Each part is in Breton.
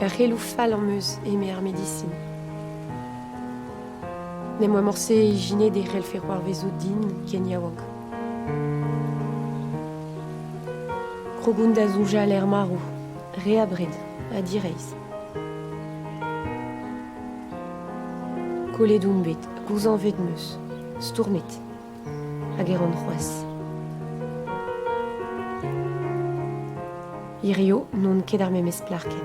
relou fall en meuse et mes médecine. Ne moi morcé giné des rel ferroir vezo din Kenya wok. Krogunda zouja l'air marou, réabred, à direis. Colé doumbet, gouzan vedmeus, stourmet, à guéron roas. Irio non ket ar memes plarket.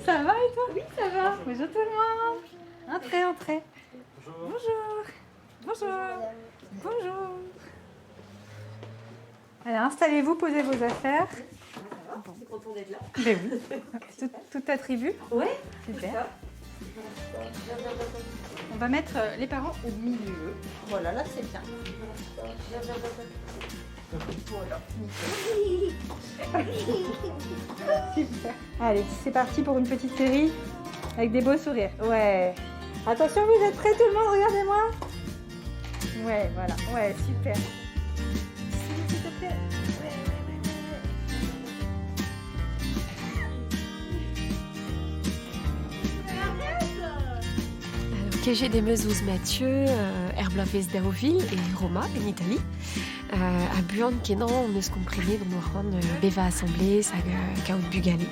Ça va et toi? Oui, ça va. Bonjour tout le monde. Entrez, entrez. Bonjour. Bonjour. Bonjour. Allez, installez-vous, posez vos affaires. Bon. C'est content d'être là. Ben oui. Toute ta tribu? Oui. Super. On va mettre les parents au milieu. Voilà, là c'est bien. Voilà. Super. Allez, c'est parti pour une petite série avec des beaux sourires. Ouais. Attention, vous êtes prêts tout le monde? Regardez-moi. Ouais, voilà. Ouais, super. S'il te plaît. Ouais. J'ai des meuzous Mathieu, Herblaves d'Auville et Roma, en Italie. À Buan, Kenan, on ne se comprenait dans nos rangs Beva Assemblée, ça Kaut Bugalé.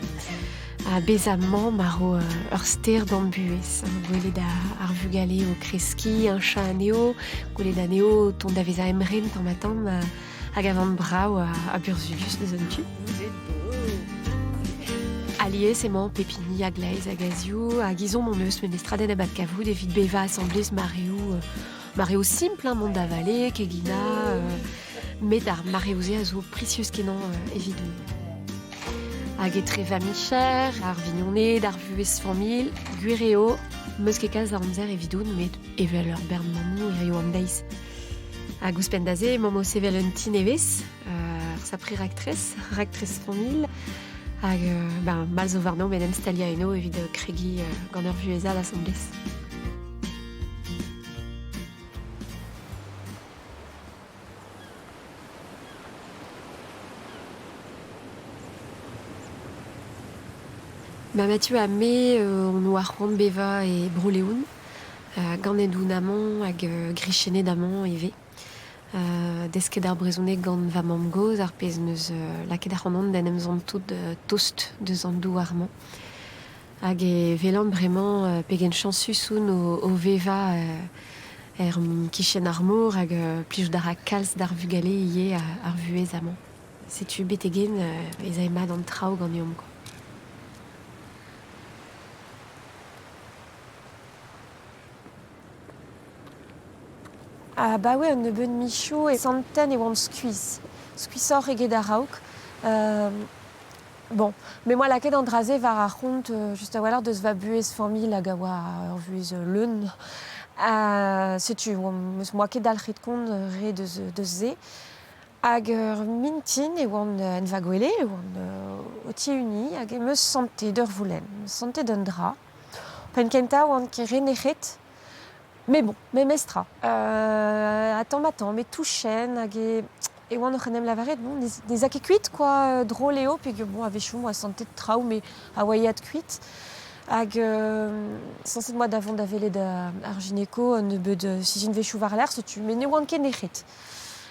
À Bézamment, Maro Hurster dans Bues, Goulet da Arvugalé au Kreski, un chat à Néo, Goulet da Néo, ton d'Aveza Emren, tant matam, à Gavant Brau, à Burzulius de Zontu. Vous êtes beaux. Allié, c'est mon Pépini, à Glaise, à Gaziou, à Guizon, mon meus, Menestraden, à Batcavou, David Beva Assemblée, Mario simple, hein, monde avalé, Kegina, Médar, Maréouzé, Azo, précieuse Kenan, évidemment. Aguetreva Micher, Arvignonné, Darvues Formil, Guireo, Muskekaz, Armzer, Evidoun, mais Eveler Bernmamou, et Rioandaïs. Agus Pendazé, Momo Sevelentin Eves, sa pré-ractrice Formil, Malzo Varno, Medem Staliaeno, évid Craigie, Gander Vueza, l'Assemblée. Mathieu a me on noir Beva et Broléoun, Ganedou Namon, ag Grichené d'Amon et Desket d'Arbrezoné gant Vamam Goz, Arpez neus laket d'Arronon d'enem zon tout toast de Zandou Armand. Ag velan vraiment pegen chansusoun au Veva Kichen Armour, ag plij d'ara kalz d'Arvugalé yé ar vuez amant. C'est-tu betegen ezaema d'an trao gant yom quoi. Ah bah ouais, on a bon michou et centaines et on squeeze. Squeezor et guédarauk. Bon, mais moi la quai d'Andrazé va raconter juste à l'heure de ce vabuez famille la gawa vuez lun. C'est-tu moi qui d'alrit compte ré de zé. Hag mintin et on va gueule on oti uni hag me santé de voulen, santé d'un drap. Penkenta on qui renechet. Mais bon, mais mestra. Attends, mais tout chaîne, et on a la varette, bon, des aké cuites, quoi, drôle et haut, puis que bon, avec chou, moi, santé de trau, mais à wayat cuite. Hag, censé moi d'avant d'aveler d'argineco, ne be de si j'ai une véchou var l'air, tu mais ne wan ken nechet.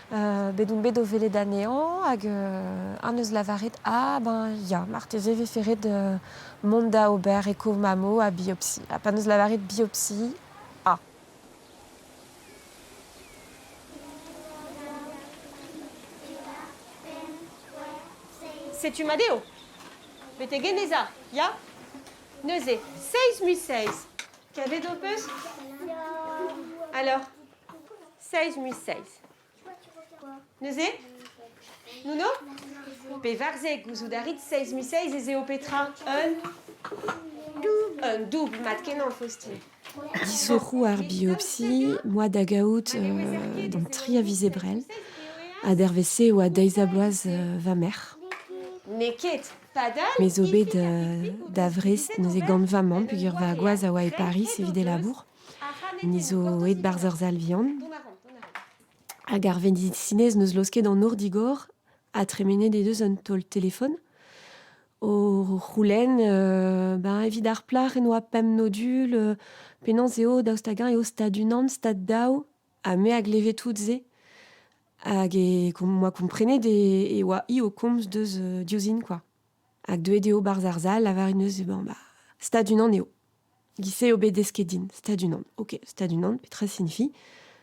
Bedon bedo vele d'anéant, hag, un la varette, ya, marteze ve ferret de monda aubert, éco mamo, à biopsie. À paneuse la varette biopsie. C'est-tu Madeo? Mais t'es geneza, ya? Neuze, 6 mu 6. Qu'avait d'opus? Alors, 6 mu 6. Neuze? Nuno? Pe varze gouzoutarit 6.006 et Zéo Petra. Un double, mat kenan Faustine. Disorou ar biopsie, moi d'agaout dans tri avisebrel, a dervese ou a deizabloaz va mer. Neket, padal. Mais au bet d'avrest neuze gant vamant, pugur va agoaz a oa e Paris, evide labour. Nizo et barzer alvian. Hag ar vendicinez neus loske dans Nourdigor, a tremene des deux un tol téléphone. O roulen, evit ar plar en oa pem nodul, penan zeo daoustagin eo stad unan, stad daou, a me hag levetout ze. Hag moi komprenet e oa i o komz deus diozin, quoi. Hag de eo barzarzal, lavarinez stad unan eo. Gise o bet deskedin, stad unan. Ok, stad unan, petra signifie.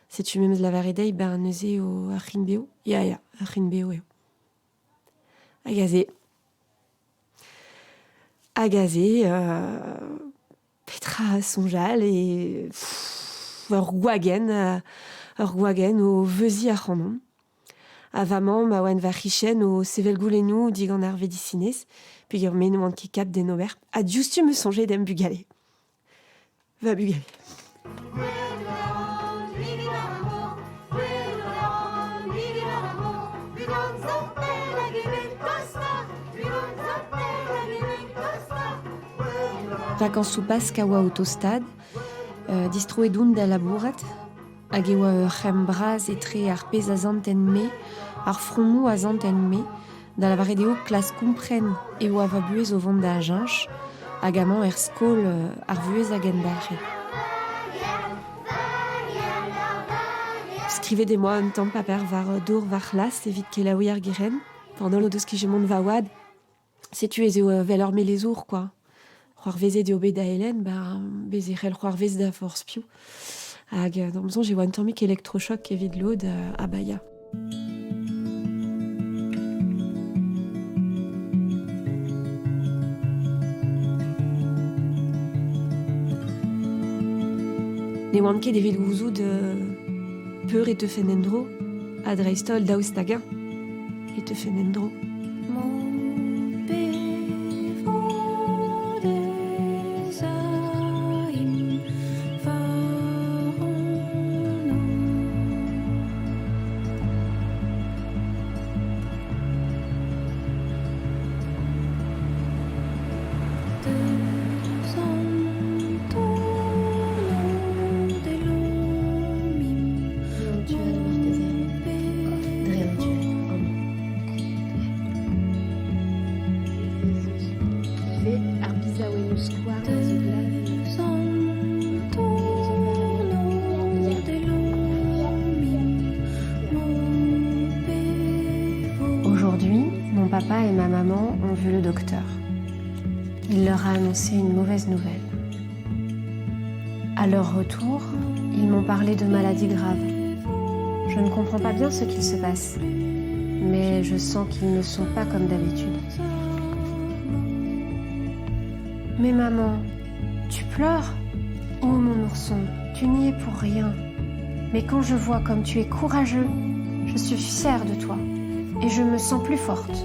Setu memes lavaredei neuze o achin beo. Ya, achin beo eo. Hag Agazé, petra sonjal et ur gwagen o veuzi ar c'hanon. Avamant ma oan va chichen o sevel goulenou digant ar vedicinez, puis ur menou an ket kat den ober. A justu me songer d'em bugale. Va bugale. Vacances soupas kawa autostad, distro edoun da labourat, hag ewa c'hem braz etre ar pez a zanten me, ar frommou a zanten me, da la varedeo klas kompren e oa va buez o vont da jinch, hag amañ skol ar vuez a gen balre. Skrivet e moi un tamm paper var dour var las evit kelaouiñ ar giren, pendant lo deus kijemont va oad, setu ez eo vel ur melezour, quoi. C'hoar veze de obe da Hélène, bez e c'hell c'hoar vez da force piou. Hag, d'amzon, j'ai oa un tammik électrochoc evit lod a Baia. Ne oan ket evit gouzout peur et te fenendro, a dreistol daoustagin et te fenendro. Aujourd'hui, mon papa et ma maman ont vu le docteur. Il leur a annoncé une mauvaise nouvelle. À leur retour, ils m'ont parlé de maladies graves. Je ne comprends pas bien ce qu'il se passe, mais je sens qu'ils ne sont pas comme d'habitude. Mais maman, tu pleures? Oh mon ourson, tu n'y es pour rien. Mais quand je vois comme tu es courageux, je suis fière de toi et je me sens plus forte.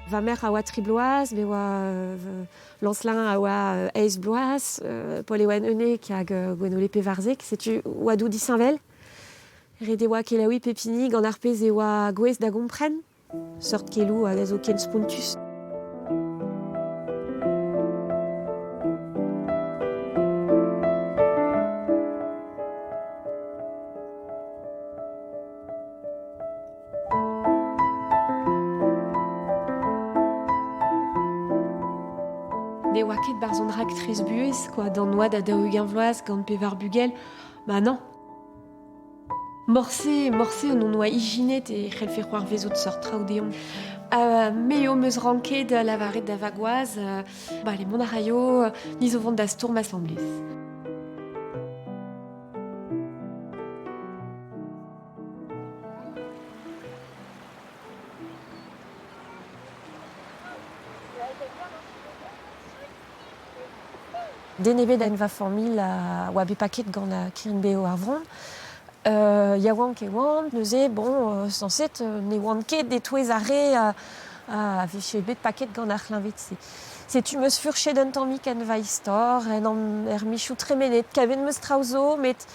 Va mer a oa tribloaz, me oa Lancelin a oa eiz bloaz, Paul e oa enek hag gwen o lepe varzek, setu oa dou disinvel. Red e oa kelaoui pepini gant ar pez e oa gwez da gompren, sort kelou a zo ken spontus. Ne oa ket barzondrak trez buez, quoi, dans noa da daougen vloaz gant pevar bugel, non. Morse an on oa ijinet e c'hell fe c'hoar vezot sort traoù me eo meus ranket la varet da vagoaz, le mont a raio, niz o vont da stourm assemblez. Denebe d'en va famille a oa bet paket gant a kirin beo ar vron. Ya oan ket oan, neuze, bon, sanset, ne oan ket de touez a re a veche bet paket gant ar c'hlinvet se. Setu meus furchet d'un tammik en va istor, en an michou tremenet, kaven meus traozo, met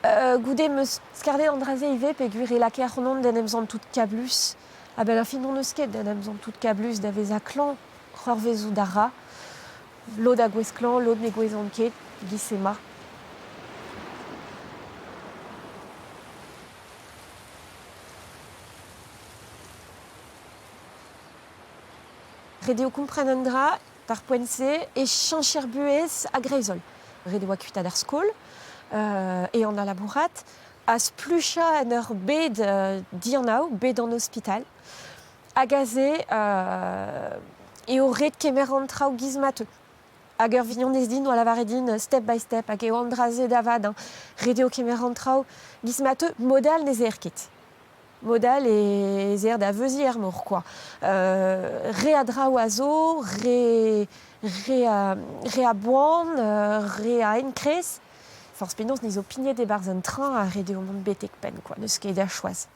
goude meus skardet an draze ive, pe gwir e lake ar c'honon den emzan tout kablus. A ben a fin non eus ket den emzan tout kablus da vez a klan, c'horvezou da ra. Lod a gwez klan, lod ne gwezan ket, gisema. Rede o kompren an dra, par poense, e chancher buez a greizol. Rede oa kuit ar skol, e an a labourat, a splucha en ur bed dianaou, bed an hospital, hag a ze e o red kemer an traoù gizmateu. Hag ur vignon ez din oa lavaredin step by step, hag eo an draze davad, rede o kemer an traoù gizmateu, modal nez ket. Modal e er da veuzier mor, quoi. Re a dra oazo, re a boan, re a enkres. Force penons nizo pignet de barz un train a rede o mont betek pen, quoi, neus ket da choaz.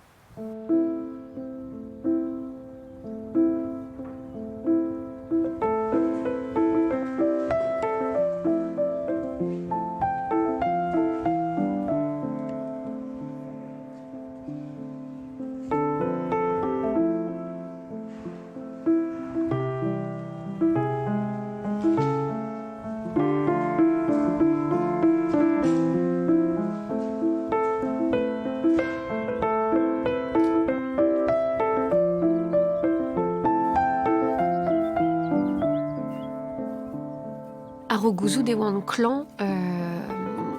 Ar o gouzout e oan klan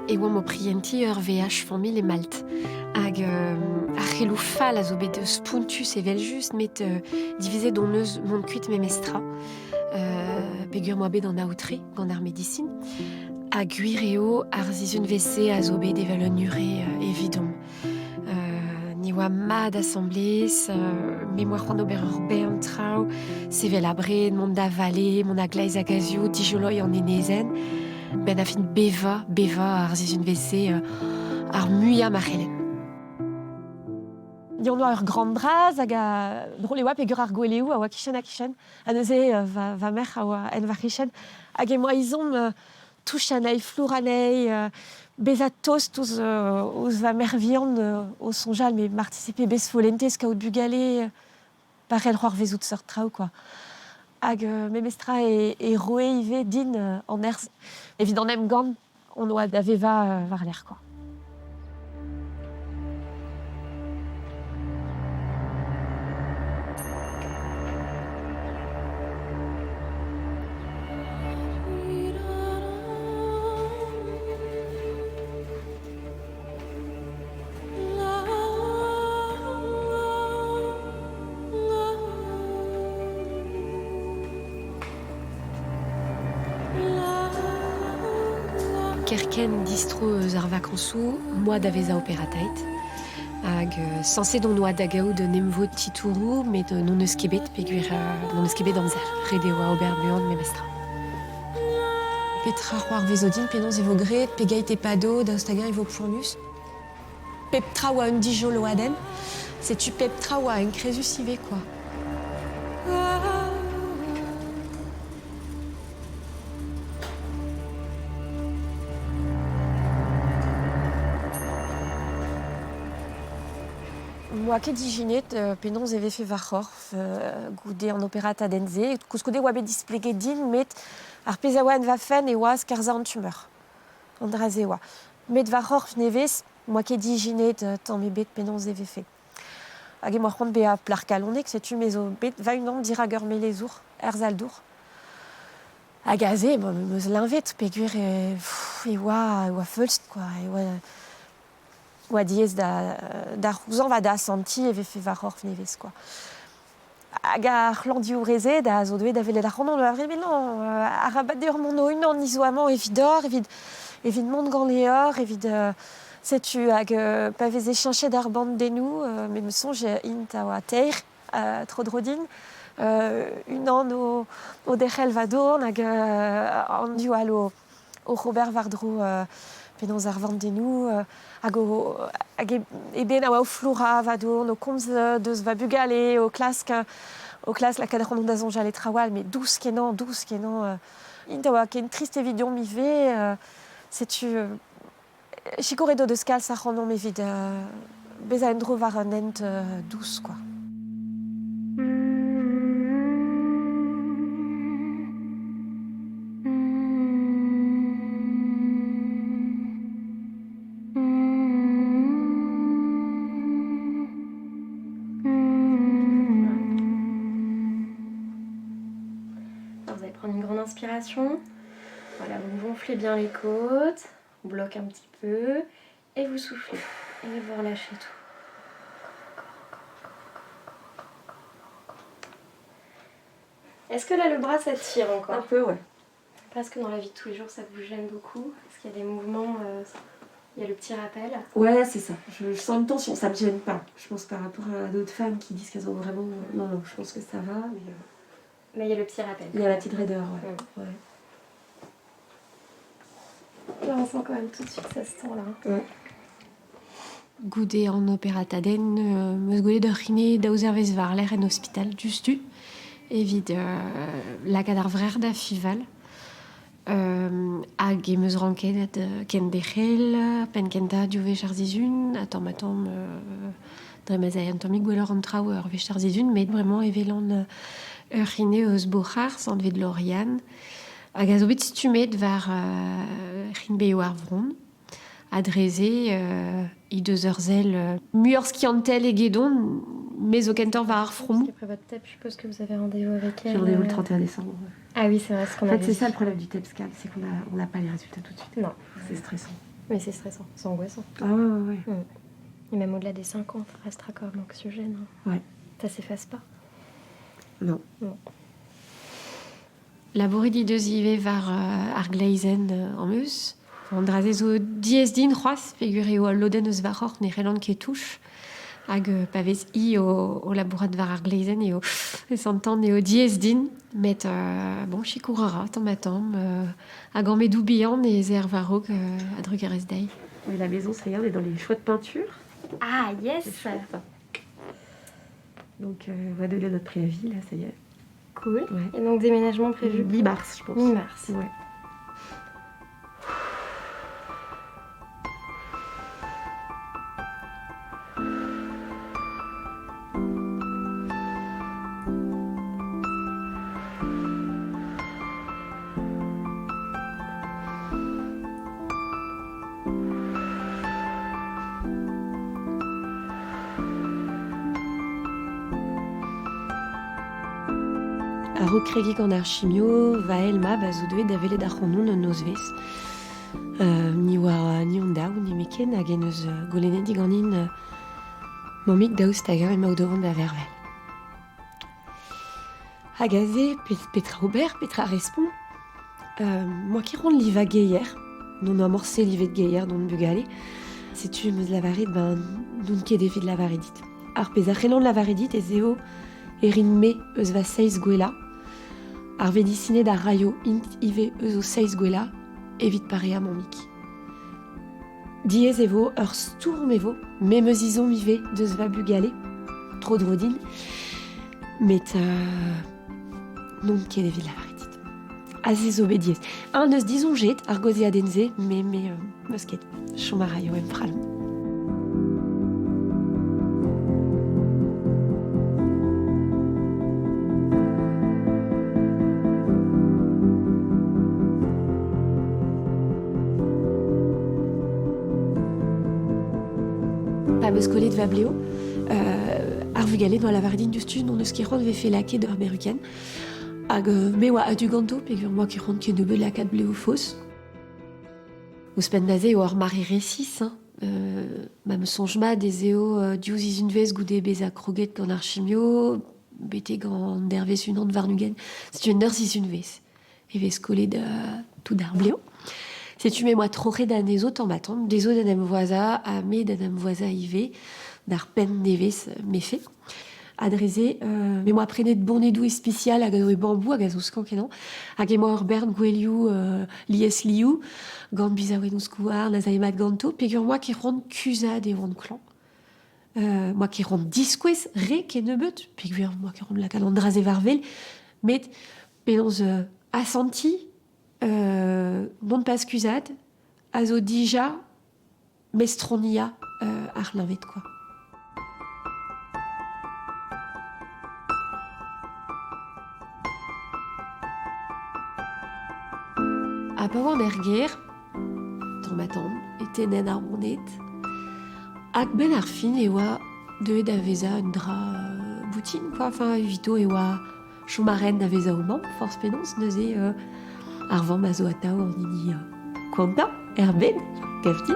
e oan mo prienti ur VH famille e Malte. Hag ar c'helou fall a zo bet eus puntus e vel just met divizet don eus mont kuit me mestra. Pegur moa bet an aoutre gant ar medicine. Hag gwir eo ar zizun vese a zo bet evel un ure evidon. Ni oa mad assemblez, mémoire c'hoant ober ur bern traoù, sevel a bred, mont da vale, mont a gleiz a gazio, dijoloi an enezen, ben a fin beva ar zizun vese ar muiam a c'helen. Dion oa ur grand braz hag a drole oa pegur ar gweleou a oa kichen, a neuze va merc'h a oa en va kichen, hag e moa izom touchan ai flour anei, bezat tost ouz va mervian o sonjal, mais participer bez folentez kaout bugale par el c'hoar vezout sort traoù, quoi. Hag me mestra e roe ive din an erz. Evit an em gant, on oa da veva var l'air, quoi. Kerken distro eus ar vakañsoù, moa da vez a operatait. Hag sanset on oa da gaout nemvo titourou, met non eus kebet peguir non eus kebet amzer. Rede oa ober buan me mestra. Petra c'hoar vezodin penons evo gret, pegait e pado, da ostagen evo pournus. Peptra oa un dijol o aden, setu peptra oa un krezus ive, quoi. Moa ket dijinet penons e vefe var c'horf goude an operata denze. Koskoude oa bet displeget din met ar pez a oa en va fen e oa skarza an tumeur. An draze oa. Met var c'horf nevez, moa ket dijinet tamm e bet penons e vefe. Hag e moa c'hoant be a plar kalonek, setu mezo bet va unan dirag ur melezour, erzaldour. Hag a ze, meus l'invet, peguir e oa feulst, quoi. Oa diez da rouzan va da santi e vefe var c'horf nevez, quoi. Hag ar c'hlandioù reze da zo deuet da velet ar c'honon a vre, non, ar rabat ur mont o unan izoamant evit or, evit mont gant leor, evit setu hag pa veze chanchet ar band denou, me me sonj int a oa teir, tro drodin, unan o dechel vadorn hag an dual o Robert Vardro penaos ar vandennoù hag e ben a oa o flora vadorn o komz deus va bugale o klask la kadran da zonjal e trawal mais douce kenan int a oa ken trist evidion mi ve setu chikoredo deus kalz ar c'hanon evit bez a endro var un ent douce quoi. Vous allez prendre une grande inspiration. Voilà, vous gonflez bien les côtes, on bloque un petit peu et vous soufflez. Et vous relâchez tout. Est-ce que là le bras ça tire encore? Un peu, ouais. Parce que dans la vie de tous les jours ça vous gêne beaucoup. Est-ce qu'il y a des mouvements, il y a le petit rappel? Ouais, c'est ça. Je sens une tension, ça me gêne pas. Je pense par rapport à d'autres femmes qui disent qu'elles ont vraiment... Non, je pense que ça va, mais... Mais il y a le petit rappel. Il y a la petite raideur, ouais. Là on sent quand même tout de suite que ça se tend là. Ouais. Goude an operataden meus gwelet ur c'hine daouz ervez varler en hospital justu evit lakaat ar vrer da fival hag meus ranket ken dechel pen kenta div vech ar zizun atamm dremaz a an tammig gwelloc'h an traoù ur vech ar zizun met bremañ evelan ur c'hine eus boc'har sant vet Lorian hag a zo bet stumet var c'hin beio ar vron adreze i deus ur zel muioc'h skiantel e gedon mais o kentor va ar fromou. Après votre TEP, je suppose que vous avez rendez-vous avec elle. J'ai rendez-vous le 31 décembre. Ah oui, c'est vrai ce qu'on En a fait, c'est ça le problème du TEPSCAL, c'est qu'on n'a pas les résultats tout de suite. Non. C'est stressant. Mais c'est stressant, c'est angoissant. Ah ouais. Et même au-delà des 5 ans, ça restera quand même anxiogène. Hein. Ouais. Ça s'efface pas. Non. Laboridi deus ive var ar gleizen en meus. An draze zo diez din c'hoaz, figure o loden eus varoc'h ne c'hellan ket touch. Hag pavez o labourat var ar gleizen eo santan eo diez din. Met bon chikourara tamm hag an medou bihan e er varog a drug arez dei. Oui, la maison, ça regarde, est dans les choix de peinture. Ah yes. C'est chouette. Donc, on va donner notre préavis, là, ça y est. Cool. Ouais. Et donc déménagement prévu Mi-mars, je pense. Mi-mars. Ouais. Ar okregik an ar chimio va el ma ba zo deuet da velet ar c'honon un noz vez. Ni on daou, ni meken hag en eus golenet diganin mamik daoust hag ur emaout devant da vervel. Hag a ze petra ober, petra respon. Moi ki ron liva geier, non amorse livet geier don bugale, setu meus lavaret non ket evit lavaredit. Ar pez a c'hellan lavaredit ez eo erin me eus va seiz gwela, ar vedicinet da raio int ive eus o seiz gwela, evit pare a mamik. Diez evo ur stourm evo, me meus izom ive deus va bugale, tro drodin, met non ket evit lavaredit. A ze zo bet diez. Un eus dizon jet ar goze adenze, me meus ket chom a raio em pralm. Pa beus kolet va bleo, ar vugale doa lavardin justu non eus ket c'hoant vefe lake d'ur beruken, hag me oa adu ganto, pegur moi ket c'hoant ket nebeut lakaat bleo fos. Ouz pen da ze o ar mare resis, ma me sonj mat ez eo diouz izun vez goude bez a kroget gant ar chimio, bete gant dervez unan varnugen, setu en ur zizun vez. E vez kolet tout ar bleo. Setu me moa troc'het da nezo tammatam, dezo d'an em voaza a me d'an em voaza ive, d'ar pen nevez mefe. adrezé, mais moi prenez de bon edou spécial hag e bambou hag a zo skankenan, hag emañ ur bern gwelioù lies liou, gant bizaouennoù skouar, na zaemat ganto, pegur moi ki ront kuzad e oant klan. Moi qui rond diskouez re ket nebeut, pegur moi qui rond la kalandraze varvel, met penons assenti, non pas kuzad, a zo dija mestronia ar linvet, quoi. A pa oan er ger, tamm eten ar rondet, hag ben ar fin e oa deuet da veza un dra boutine, quoi. Enfin, evito e oa chomaren da veza o mamm, force penons, neuze ar vamm a zo atav an hini kwanta, er ben, kefti.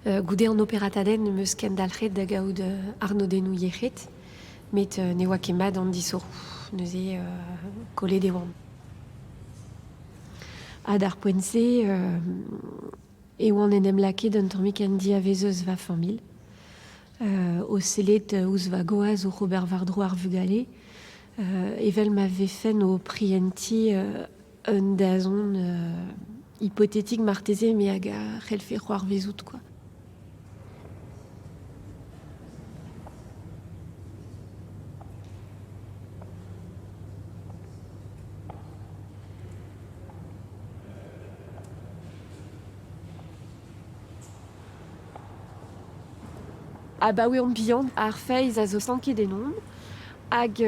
Goude an operataden meus ken dalc'het da gaout arnodennoù yec'het, met ne oa ket mat an disorou, neuze kollet e oan. Ha d'ar poent-se, e oan en em lakaet un tammig an diavezeuz va famil. O sellet ouz va goaz o Robert Vardro ar vugale, evel ma vefen o prienti un dazon hypothétique marteze me hag a c'hellfe c'hoar vezout, quoi. Ah bah oui, on bihan ar feiz a zo sanket denon, hag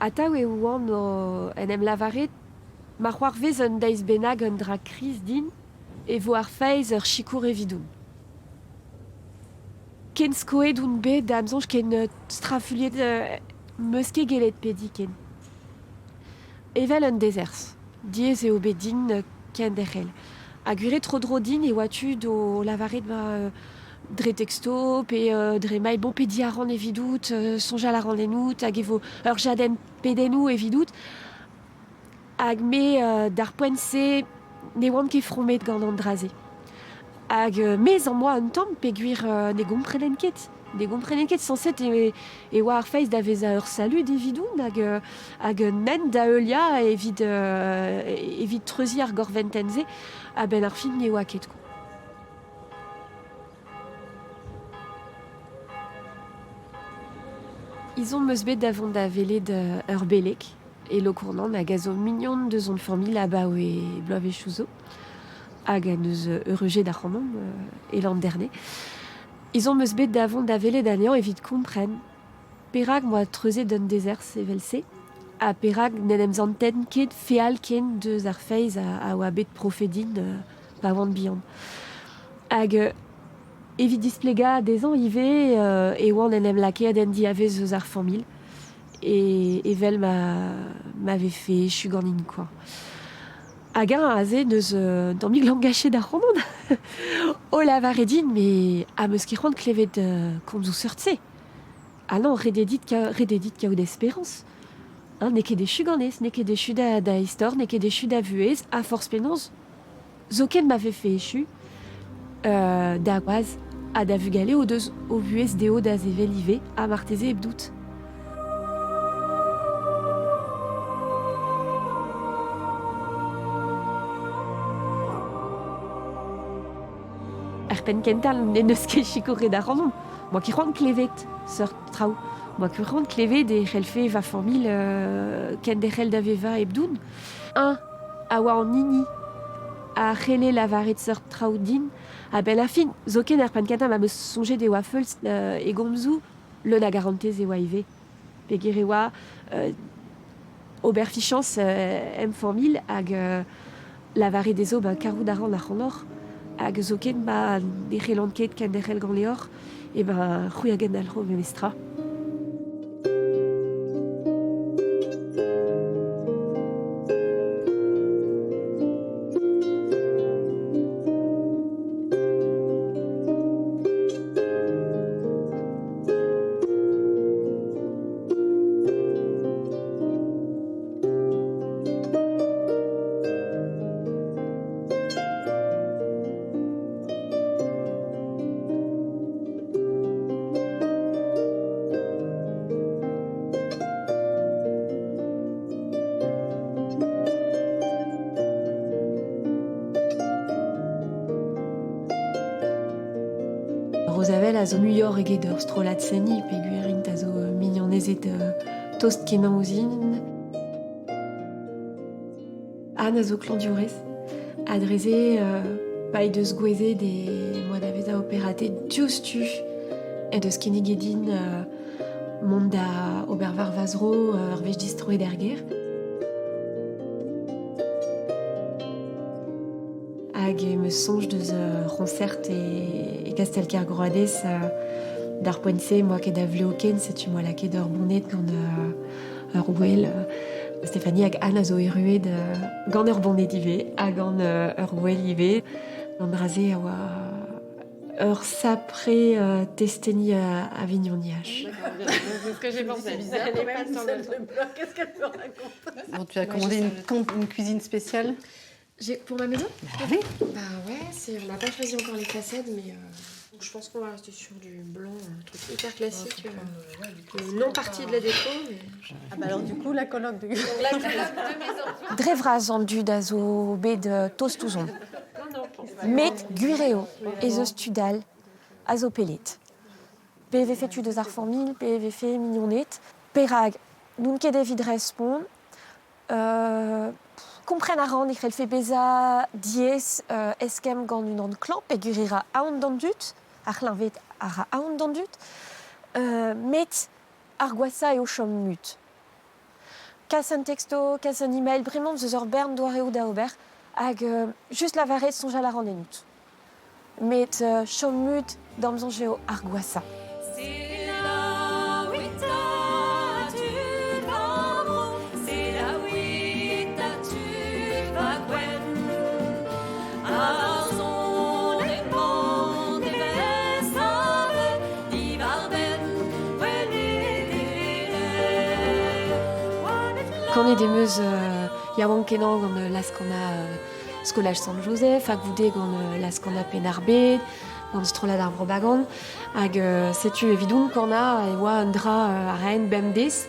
atav e oan en em lavaret, ma c'hoar vez un deiz bennak un dra kriz din, e vo ar feiz ur chikour evidoun. Ken skoet un bet da amzonj ken strafuliet meus ket gelet pedi ken. Evel un dezers, diez eo bet din ken derrel. Hag uret tro din e oatu do lavaret dre texto, pe dre mail bon pe diaran evidout, sonjal a randennout, hag evo ur jaden pedennoù evidout, hag me d'ar poent-se ne oan ket fromet gant an draze. Hag mez an moa un tamm peguir ne gomprenen ket. Ne gomprenen ket sanset e oa ar feiz da veza ur salud evidoun hag nen da eulia evit treuzi ar gorventenze, a ben ar fin ne oa ket, quoi. Ils ont meus bet davon da velet ur belek, e lokournan hag a zo mignon deus on famil abaoe e bloav e chouzo, hag a neus eurejet da c'hanon e l'an dernier. Ils ont meus bet davon da velet d'anian evit kompren. Perak moa treuzet d'un dezers evel-se, a perak n'en em zanten ket feal ken deus ar feiz a oa bet profedin pa oan bihan. Hag evit displega des ans ive e oan en em lakaet en diavez eus ar famil, e evel ma vefe chuganin, quoi. Hag a ze neus dammig langachet da c'hanon o lavaredin, me a meus ket c'hoant klevet komzou seurt-se. Ah non, rededit kaout espérance. Ne ket dechu gannez, ne ket dechu da istor, ne ket dechu da vuez, a force penons, zo ken ma vefe echu, da oaz, a da vugale o deus o vuez deo da zevel ive a marteze ebdout. Ar pen kental ne neus ket chikoret da c'hanon. Moi ki c'hoant klevet, seurt traoù. Moi ki c'hoant klevet de c'hellfe va famil ken de c'hell da veva ebdoun. A oa an nini a c'helle lavaret seurt traoù din, a ben a fin, zo ken ar pen kental ma meus sonjet de oa feulz e gomzou le na garantez e oa ive. Peger e oa ober fichans em famil hag Lavare des eaux, karou d'aran la honor, hag zoken, nere lanket ken derel gant leor, et c'houiagen alro memestra. Rosavel a zo muior eget ur strolat seni, pe guerint a zo mignonezet toast kenan ouzin. Anne a zo klandiorez, adreze paille deus gwezet e moa da veza operate diostu e deus kenegedin mont da obervar vazro ur vez distroet erger. Hag me sonj deus roncert e kastelker groadez d'ar poense, moa ket da vleoken, setu moa laket ur bonnet gant ur ouel. Stéphanie hag Anne a zo eruet gant ur bonnet ive, hag gant ur ouel ive. Gant draze a oa ur sapre testeni a vignoniage. C'est ce que j'ai pensé. C'est bizarre. Elle est pas sur le blog. Qu'est-ce qu'elle me raconte? Bon, tu as commandé une cuisine spéciale? Pour ma maison? Bah oui. Bah ouais, on n'a pas choisi encore les façades, mais donc je pense qu'on va rester sur du blanc, un truc hyper classique. Non partie de la déco, mais... Ah bah alors du coup, la coloc de... Donc la coloc de maison. Drevra an dud a zo bet toast ouzon. Met gureo ez eus tudal a zo pelet. PV fetu deus ar familh, PV fe mignonet. Perag, n'oun ket evit respon. Kompren a ran ekrel fe beza diez eskem gant un an klamp e gurira aon dan dut, ar c'hlinvet a aon dan dut, met ar gwasa eo chom mut. Kas un texto, kas un email, bremañ eus ur bern doare ou da ober, hag just lavaret sonjal a ran enut. Met chom mut damzon eo ar gwasa. Quand on est des meuses, yaouan kenan gant las qu'on a skolaj San Joseph, hag voude gant las qu'on a Penarbed, gant strolad ar brobagand, hag setu evidoun qu'on a e oa un dra a reine bemdez,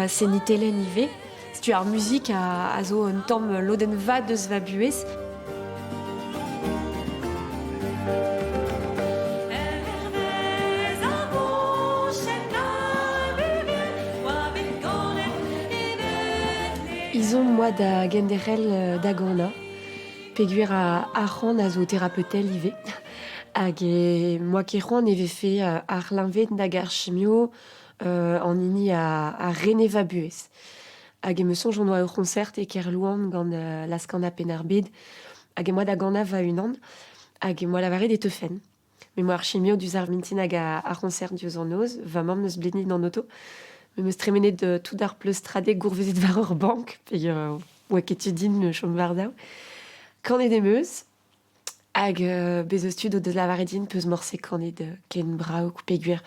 senitelen ive. Setu ar musik a zo un tamm loden vat deus va buez. Izon moa da genderel da gana, peguer a ran a zo therapeutel ive, hag moa ket ran eve fe ar linvet da gar chimio an ini a rene va buez. Hag me sonj on oa ur concert e ker louan gant las kan a Penarbed, hag moa da gana va un an, hag moa lavaret e teufen. Me moa ar chimio duz ar mintin hag a concert diouz an oz, va mam neus blenit an auto. Me meus tremenet de tout d'ar pleustrade gourvezet var ur bank, pe oa ket udin chom var daou. Kanet e meus, hag bez eus tud o deus lavaredin peus morse kanet ken brav peguer.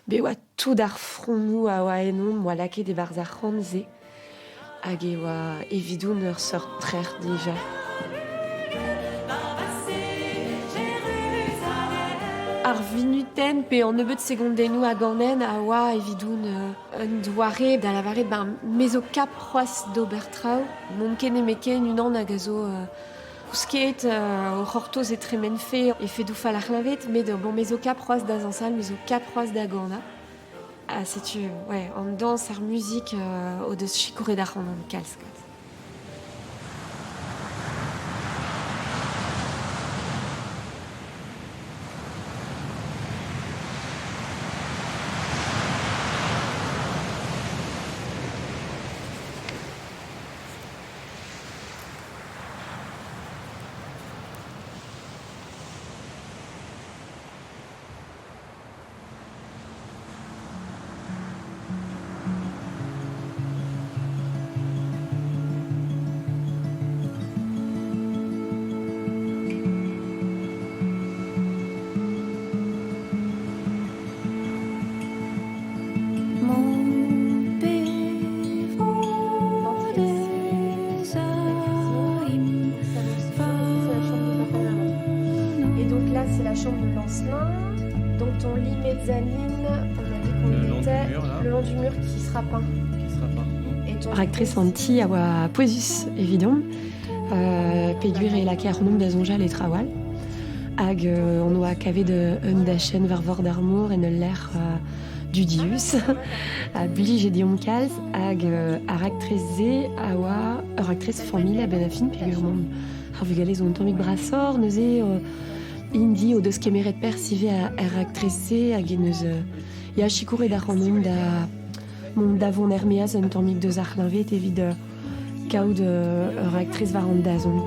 Be oa tout d'ar fronou a oa enon, moa laket e barz ar c'hanze, hag e oa evidoun ur sort trer dija. Ar vinuten pe an nebeut segondennou a ganen a oa evidoun un doare da lavaret mezo kap c'hoaz d'obertrao. Mon ken emeken un an hag a zo ousket o c'hortoz e tremen fe e fedoù fall ar c'hlavet, met bon mezo kap c'hoaz da zansal, mezo kap c'hoaz da gana. Ah, setu, ouais, an dans ar musik o deus chikoret ar an kalz. la chambre de Lancelin. Donc ton lit mezzanine, on a dit qu'on Le long était du mur, là. le long du mur qui sera peint. Qui sera pas. Et ton Actrice anti awa poesus evidon, pegur et laquer nom da zonjal et trawal. Hag on oa kavet de dachen vervor d'armour en l'air du dius. Blige et diom kalz, hag actrice ze awa actrice famille a benafin pegur mon. Havugale zon tomik brassor, neuze indi o deus kemeret persive a actrice hag eneus ya chikour et da ranom da mon davon hermeaz un tomik deus ar navet evit kaout actrice varant da zon.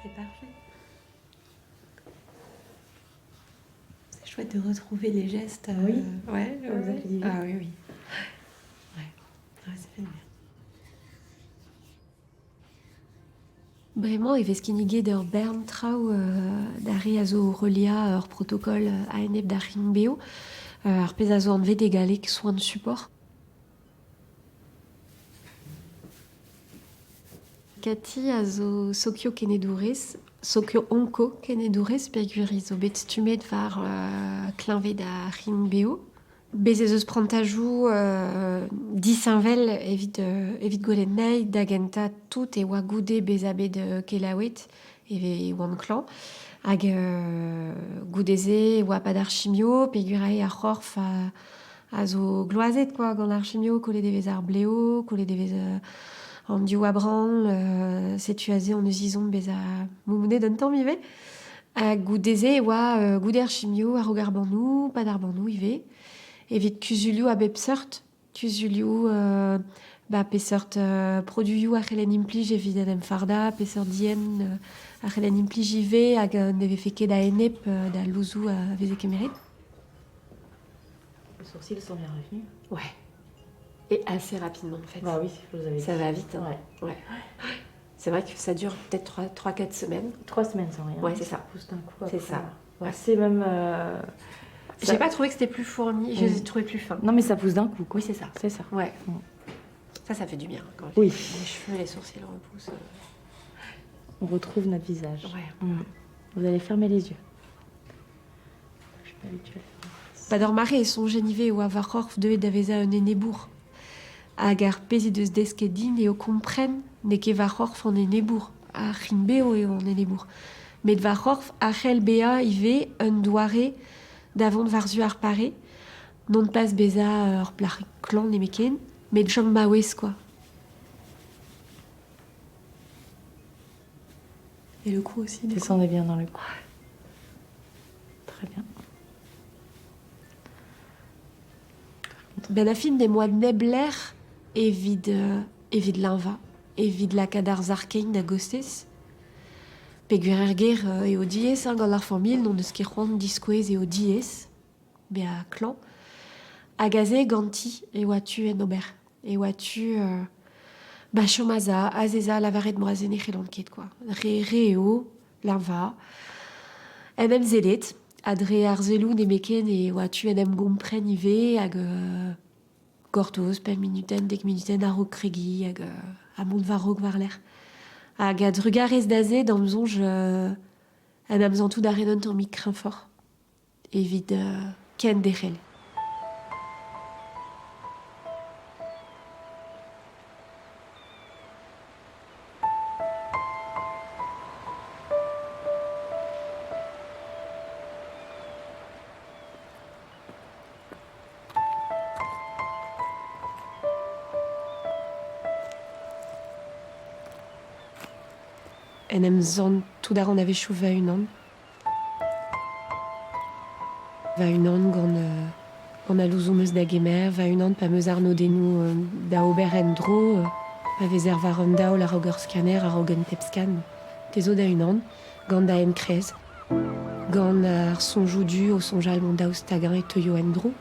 C'est parfait. C'est chouette de retrouver les gestes. Oui. Ouais, Vous avez dit oui. Ah oui, oui. Ouais, ouais ça fait bien. Vraiment, et veskinige der Bern trau d'arri a zo relia ur protocole ANF da Ringbeo, ar pez a zo an vet egalek soin de support. Kati a zo sokio kenedurez, sokio onko kenedurez, pegur izo bet stumet var klinvet da Ringbeo. Bez eus prantajou disinvel evit gwelet nei da genta tout e oa goude bez a bet kelawet e oan klan. Hag goudeze oa pad ar chimio, pegur ae ar c'horf a zo gloazet quoi, gant ar chimio, kole devez ar bleo, kole devez an diou abran, setuaze an eus izon bez a moumounet d'un tamm ive. Hag goudeze oa goude ar chimio a rogar banou, pad ar banou ive. Evit kuzulioù a bep seurt, kuzulioù pe seurt produioù a c'helen implij evit adem farda, pe seurt dien a c'helen implij ive hag neve feket da enep da louzou a veze kemerit. Les sourcils sont bien revenus. Ouais. Et assez rapidement en fait. Bah oui, vous avez Ça dit. va vite. Hein. Ouais. C'est vrai que ça dure peut-être 3-4 semaines. 3 semaines sans rien. Ouais, c'est ça. pousse d'un coup. C'est après. ça. Ouais. Assez même. J'ai pas trouvé que c'était plus fourni, je les ai trouvés plus fins. Non, mais ça pousse d'un coup. Quoi. Oui, c'est ça. C'est ça. Ouais. Mm. Ça fait du bien quand Oui. les cheveux, les sourcils repoussent. On retrouve notre visage. Ouais. Mm. Vous allez fermer les yeux. Je suis pas habituée à le faire. Pador mare e son genive o avarorf devet daveza un enebour. Hag ar pezi deus desket din eo kompren ne ket varorf an enebour. A rinbeo eo an enebour. Met varorf a c'hell bea ive un doare davant varzu ar pare. Non pas beza ur plar klan nemeken, met jom maouez quoi. Et le cou aussi. du coup. Descendez bien dans le cou. Très bien. Ben a fin des mois de nebler evit l'inva, evit la cadar zarkein da gostez. Pegur er ger eo diez gant ar famil non eus ket c'hoant diskouez eo diez, be a klan. Hag a ze ganti e oa tu en ober. E oa tu chomaza, azeza lavaret moazen e c'hellant ket quoi. Re eo, l'inva. En em zelet, adre ar zelou nemeken e oa tu en em gompren ive hag gortoz, 5 minuten, 10 minuten a rog kregi hag a mont var rog war l'air. Hag a drugarez da ze d'amzonj en amzan tout da renon tamm mi kreñ fort. Evit ken derel. En em zan tout d'ar an ave chou va un an. Va un an gant a louzou meus da gemer, va un an pa meus arno denou da ober en dro, pa vez er var an daol a rog ur scanner a rog un tepscan. Tezo da un an, gant da emkrez, gant ar sonjou du o sonjal mont daoust tagan e teuio en dro.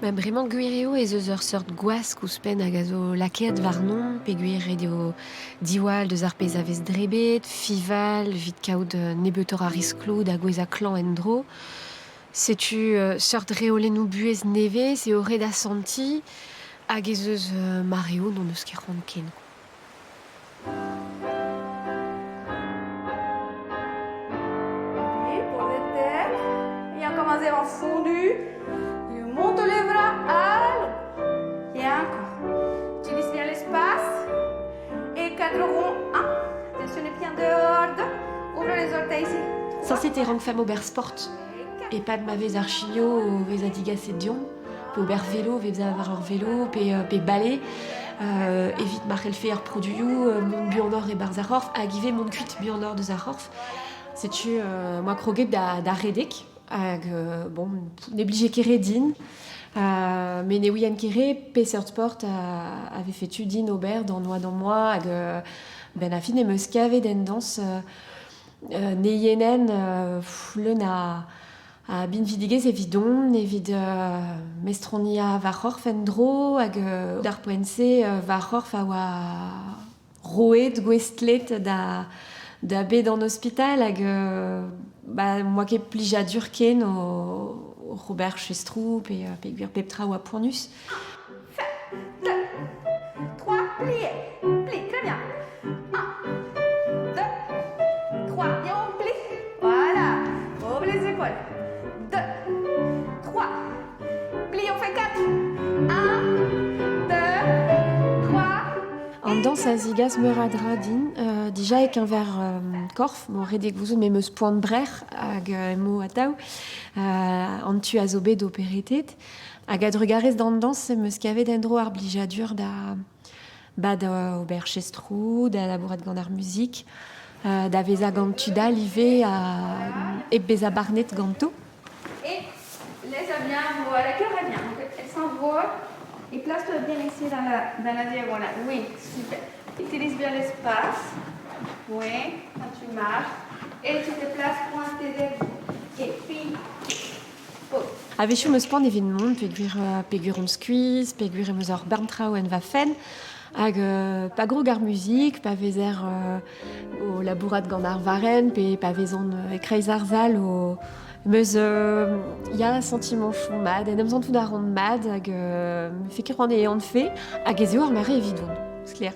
Ma bremañ gwireo ez eus ur seurt gwask ouzhpenn hag a zo laket warnon, pe gwir eo diwall deus ar pezh a vez drebet, fival, vid kaout nebeut ar risklo da gwez a klan en dro. Setu seurt reolennoù buez nevez eo ret a santi hag ez eus mareo non eus ket c'hoant ken. Et pour les têtes, et on commence en fondu. Et on monte les bras à l'eau. Et encore. Utilise bien l'espace. Et 4 ronds. 1. Tension les pieds en dehors. 2. Ouvre les orteils ici. Sansit e rank fem ober sport. E pad ma vez ar chigno o vez a digaset dion. Pe ober velo, vez a var ur velo, pe ballet. Evit ma c'hellfe ar produioù, mont buanor e barz ar c'horf, hag ive mont kuit buanor deus ar c'horf. Setu moa kroget da redek, hag bon, ne blije ket din, mais ne ouien ket pe seurt sport ave fetu din ober dan moa, hag ben a fin em eus kavet en dans ne yenen leun a bin vidigez evidon, evit mestronia va c'horf en dro, hag d'ar poense va c'horf a oa roet gwestlet da bet an hospital, hag moa ket plija dur ken o Robert Chestrou, pe gwir pep tra oa pournus. 2. 3. Pliez. Plie. Très bien. 1. 2. 3. Et on plie. Voilà. Ouvre les épaules. 2. 3. Plie, on fait 4. 1. 2. 3. An dans a zigaz meur a dra din, dija ek un ver korf, mo redek vouzout me meus poant brer hag emo ataou, an tu a zo bet d'operetet, hag a drugarez d'an dans meus kavet en dro ar blijadur da ober chestrou, da labourat gant ar muzik, da vez a gant tu da live e bez a barnet ganto. Et laisse-la bien, voilà, cœur est bien. En fait, elle s'envole et place-toi bien ici dans la diagonale. Oui, super. Utilise bien l'espace. Oui, quand tu marches. Et tu te places, pointe tes lèvres. Et puis, pose. Avechou meus pan evit mont, pe gwir on skuiz, pe gwir em eus ur berntrao en va fen, hag pa gro gar muzik, pa vezer o labourat gant ar varen, pe pa vezon ekreiz ar zal o meus ya sentiment chou mad, en emzant tout da rond mad, hag me fe ket c'hoant e an fe, hag ez eo ar mare evit on, skler.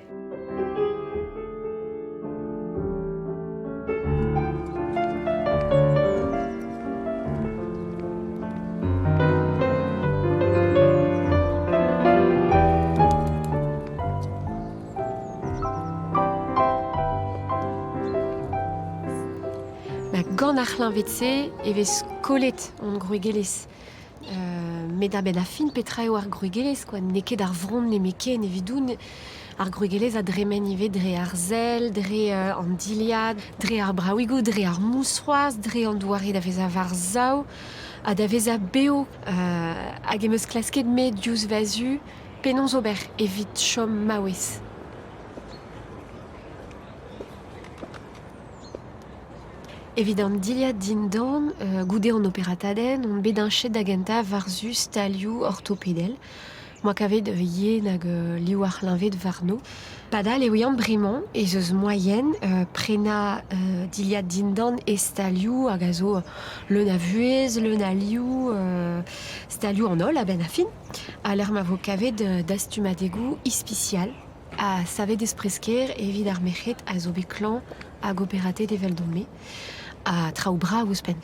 Gant ar c'hleñvetse e vez kolet on gruegelez. Met a ben a fin petra eo ar gruegelez, quoi. Neket ar vron ne meken evidoun ar gruegelez a dremen ive dre ar zel, dre an diliad, dre ar braouigo, dre ar mousroaz, dre an douare da vez a var zao, a da vez a beo hag em eus klasket me diouz vazu penons ober evit chom maouez. Evit an diliad dindan, goude an operataden, on bet d'un chet d'agenta varzu stalioù orthopedel. Moa kavet yen hag liou ar c'hleñvet varno. Padal e oian bremañ, ez eus moyen, prena diliad dindan e stalioù hag a zo leun a vuez, leun a liou, stalioù an ol a ben a fin. A l'er ma vo kavet d'astumadegou ispicial. A savet espresker evit ar mechet a zo bet klan hag operatet evel don me. A traoù bra ouzhpenn.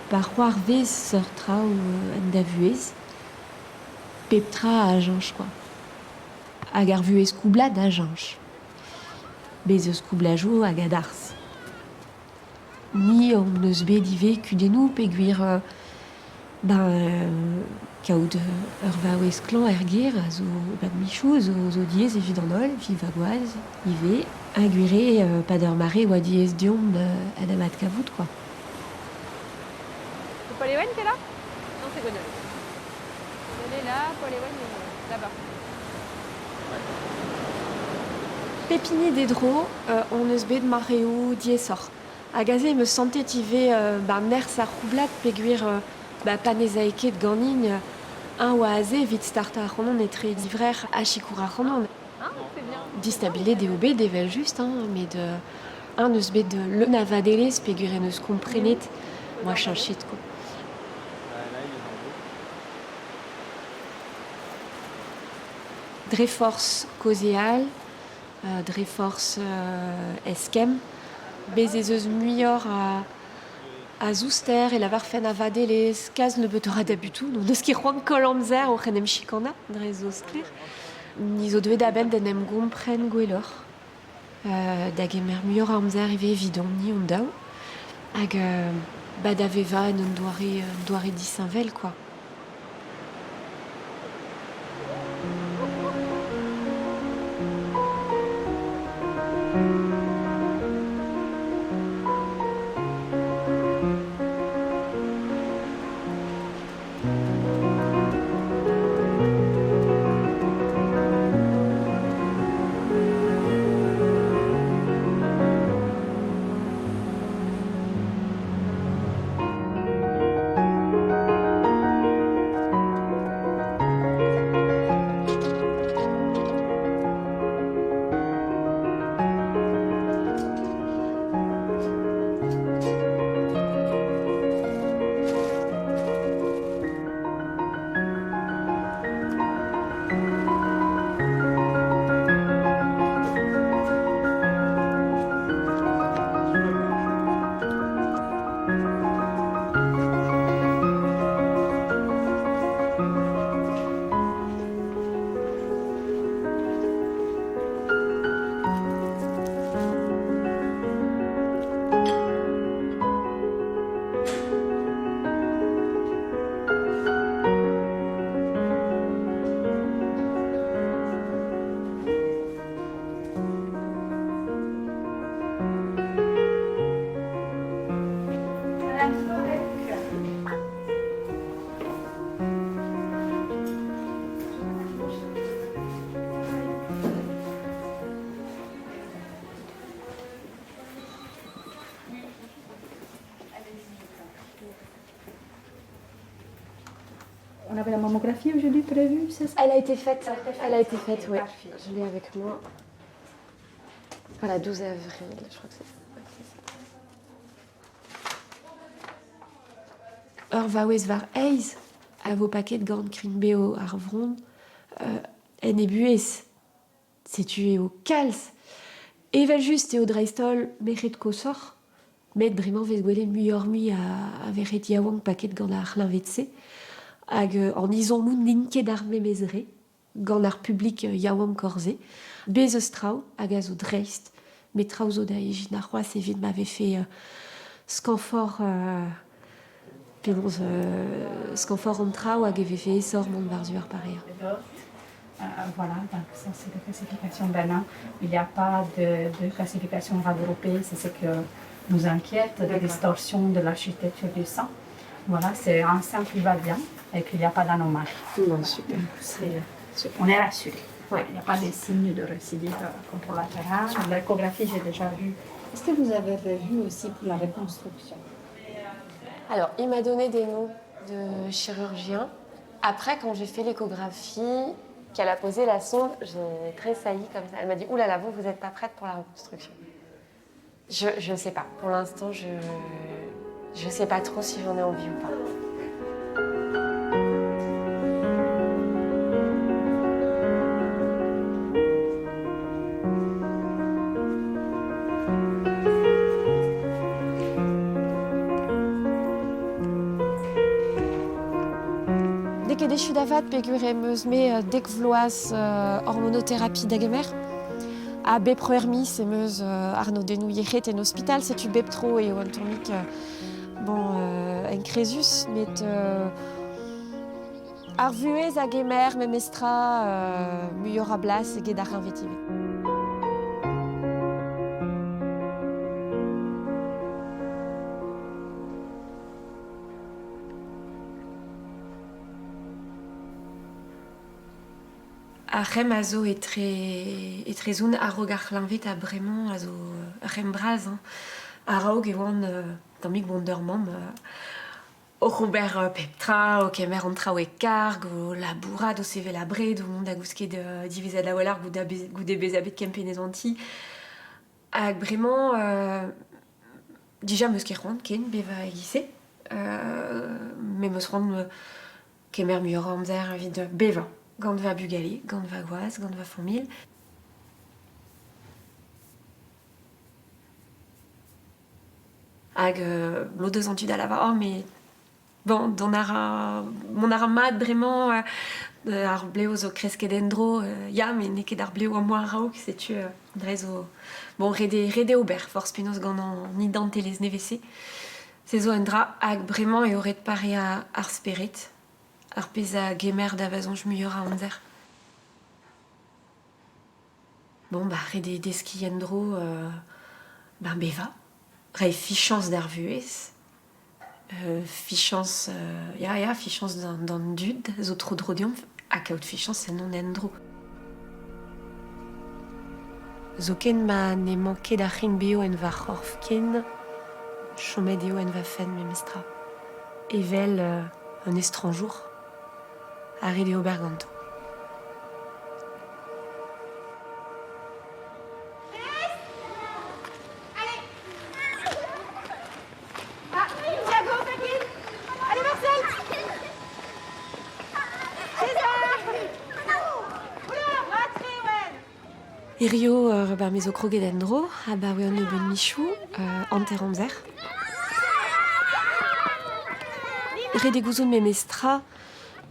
par c'hoar vez seurtra ou an da vuez, peptra a ajanch, quoi. Hag ar vuez koublad a ajanch. Bez eus koublajo hag a darz. Ni on eus bet ive kudennou peogwir kaout ur vaouez klañv er ger a zo bad michou zo diez evit an holl, vi vagoaz, ive, a gwire pad ur mare oa diez diomp an amat kavout, quoi. C'est Paul Ewen qui est là? Non, c'est Gonel. Gonel est là, Paul Ewen est là-bas. Pepini d'edro, on eus bet mareo diezor. Hag aze me santet ive ners ar c'houblat peogwir panezaeket ganin un oa aze vit starta ar c'honon etre divrer a chikour ar c'honon. Hein, c'est bien. Distabile DOB devel just, met un eus bet le navadelez peogwir en eus komprenet moa chanchet, quoi. Dre force kozeal, dre force eskem, bez ez eus muioc'h a zouster e lavar fen a vadelez, kaz ne betora d'abutou, non deus ki c'hoant kol amzer o c'henem chikana, dre zo skler. Ni zo deuet aben den em gompren gwelloc'h. Da gemer muioc'h a amzer ive evidon ni on daou. Hag bad aveva en un doare disinvel, quoi. On avait la mammographie aujourd'hui prévue, c'est ça? Elle a été faite, oui. Je l'ai avec moi. Voilà, 12 avril, je crois que c'est ça. Ur vaouez var eiz, a vo paket gant kring beo ar vron, en e buez. Setu eo kalz. Evel just eo dreistol mechet kosor, met bremañ vez gwele muioc'h a vechet yaouank paket gant ar c'hlinvetse, hag an izon moun linket ar memezre, gant ar publik yaouank korze, bez eus traoù hag a zo dreist, met traoù zo da ejin ar c'hoaz evit ma vefe skanfor skanfor an traoù hag e vefe esor mont war zu ar pareañ. Voilà, donc ça c'est la classification Bénin. Il n'y a pas de classification radioeuropéenne, c'est ce que nous inquiète, de distorsion de l'architecture du sang. Voilà, c'est un sang qui va bien et qu'il n'y a pas d'anomalie. Non, super. On est rassuré. Ouais, il n'y a pas de signes de récidive contralatérale. Sur l'échographie, j'ai déjà vu. Est-ce que vous avez vu aussi pour la reconstruction? Alors, il m'a donné des noms de chirurgiens. Après, quand j'ai fait l'échographie, qu'elle a posé la sonde, j'ai tressailli comme ça. Elle m'a dit « Ouh là là, vous n'êtes pas prête pour la reconstruction ». Je ne sais pas. Pour l'instant, je ne sais pas trop si j'en ai envie ou pas. Bechu d'avat begure meus me dek vloaz hormonothérapie d'agemer. A bep roermi c'est meus arno denou yechet en hospital, c'est tu bep tro et antomik en crésus, mais ar vuez agemer me mestra muior a blas e ged ar invetive. Arrem a zo etrezun a rogar l'envet a bremañ a zo arrem braz. A raog e oan tammig wondermam o Robert Peptra, o kemer an trao e karg, o labourad o sevel a bred, o mont a gousket divezad a walar goude bezabet kempenez anti. Hag bremañ, dija meus ket c'hoant ken beva e gise, me meus c'hoant kemer muior amzer evit beva. Gant va bugale, gant va goaz, gant va famil. Hag lo deus an tud a lava, mais bon, mon ara mat bremañ ar bleo zo kresket endro, ya, mais ne ket ar bleo a moa raok, setu dre zo... Bon, rede ober, force penaos gant an nidant telez nevese. Se zo en dra, hag bremañ e oret pare ar speret. Ar pez a gemer da vazonj muior a amzer. Bon, rede deski endro, beva. Re fichans d'ar vuez. Fichans, fichans d'an dud, zo tro drodion, ha kaout fichans en non endro. Zo ken ma ne manket da c'hin beo en va c'horf ken, chomet eo en va fen me mestra. Evel un estranjour. A rede ober ganto. Irio mes o kroget endro, a we an ben michou, anter amzer. Rede gouzoun me mestra,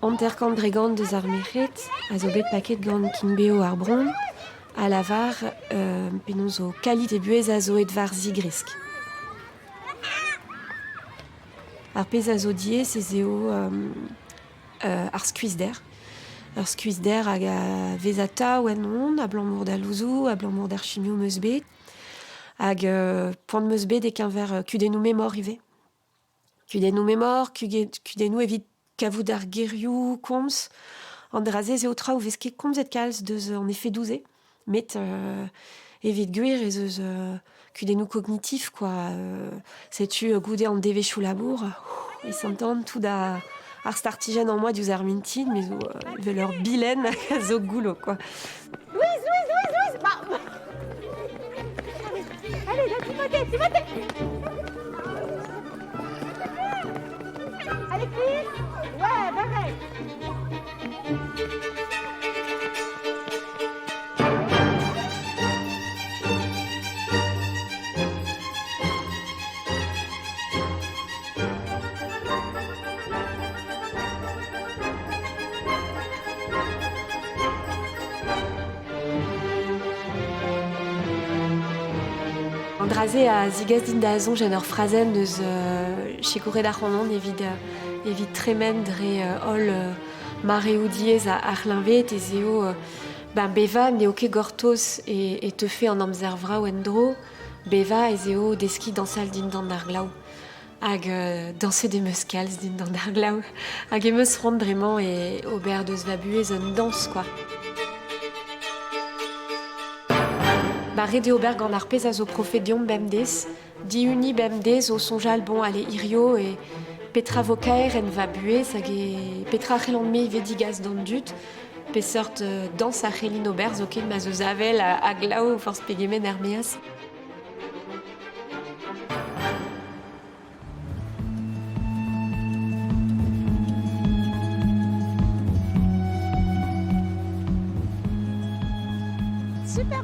anter kant dregant deus ar mechet, a zo bet paket gant kinbeo ar bron, a lavar penon zo kalit e buez a zo edvar zigresk. Ar pez a zo die se zeo ar skuizder. Ar skuizder hag a vezata ouen on, a blanc-mour da louzou, a blanc-mour d'ar chimio meus bet, hag poant meus bet e kenver kudennou memor ive. Kudennou memor, kudennou evit kavout ar gerioù komz, an drazez eo tra ou veske komz et kalz deus en effet douze, met evit gwir ez eus kudennou kognitif, quoi. Setu goude an devechou labour, e santan tout da... Ar startigen en moi diouz ar mintin, mais zo vel ur bilen a zo goulo, quoi. Louise Allez, là, Timothée Allez, Chris. Ouais, pareil. Andraze a zigaz din da zonj en ur frazen eus chekouret ar c'hanon evit tremen dre hol mareou diez ar l'envet ez eo beva neo ket gortoz e teufe an amzer vrao en dro, beva ez eo deski dansal din dan ar glaou. Hag danse de meus kalz din dan ar glaou. Hag e meus rond bremañ e ober deus va buez un dans, quoi. Rede ober gant ar pez a zo profedion bemdez, diuni bemdez o sonjal bon ale irio e petra vo kaer en va buez hag e petra c'hellan me vedigaz d'an dut, pe seurt dans a c'helin ober zo ket ma zo zavel a glaou force pegemen er meaz. Super